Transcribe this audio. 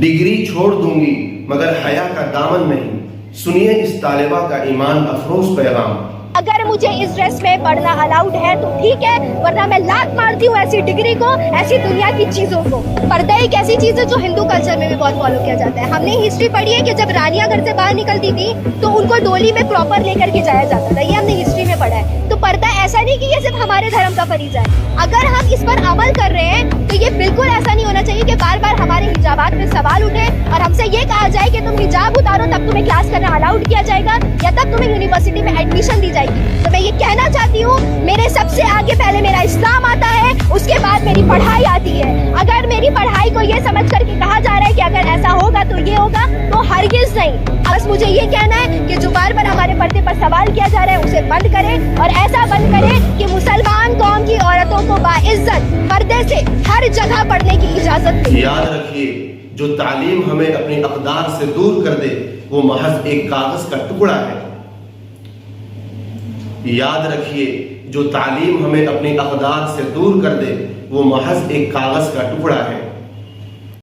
Degree چھوڑ دوں گی مگر حیا کا دامن نہیں، سنیے اس طالبہ کا ایمان افروز پیغام۔ اگر مجھے اس ڈریس میں پڑھنا الاؤڈ ہے تو ٹھیک ہے، ورنہ میں لات مارتی ہوں ایسی ڈگری کو، ایسی دنیا کی چیزوں کو۔ پردہ ایک ایسی چیز ہے جو ہندو کلچر میں بھی بہت فالو کیا جاتا ہے۔ ہم نے ہسٹری پڑھی ہے کہ جب رانیاں گھر سے باہر نکلتی تھی تو ان کو ڈولی میں پراپر لے کر کے جایا جاتا تھا، یہ ہم نے ہسٹری میں پڑھا ہے۔ تو پردہ ایسا نہیں کہ یہ صرف ہمارے دھرم کا فریضہ ہے، اگر ہم اس پر عمل کر رہے ہیں تو یہ بالکل ایسا نہیں ہونا چاہیے کہ بار بار ہمارے حجابات پہ سوال اٹھے اور ہم سے یہ کہا جائے کہ تم حجاب اتارو تب تمہیں کلاس کرنا الاؤڈ کیا جائے گا یا تب تمہیں یونیورسٹی میں ایڈمیشن دی جائے گی۔ تو میں یہ کہنا چاہتی ہوں، میرے سب سے آگے پہلے میرا اسلام آتا ہے، اس کے بعد میری پڑھائی آتی ہے۔ اگر میری پڑھائی کو یہ سمجھ کر کے کہا جا رہا ہے کہ اگر ایسا ہوگا تو یہ ہوگا، تو ہرگز نہیں۔ بس مجھے یہ کہنا ہے کہ جو بار بار ہمارے پردے پر سوال کیا جا رہا ہے اسے بند کریں، اور ایسا بند کریں کہ مسلمان قوم کی عورتوں کو باعزت پردے سے ہر جگہ پڑھنے کی اجازت دے۔ یاد رکھیے، جو تعلیم ہمیں اپنی اقدار سے دور کر دے وہ محض ایک کاغذ کا ٹکڑا ہے۔ یاد رکھیے، جو تعلیم ہمیں اپنی اقدار سے دور کر دے وہ محض ایک کاغذ کا ٹکڑا ہے۔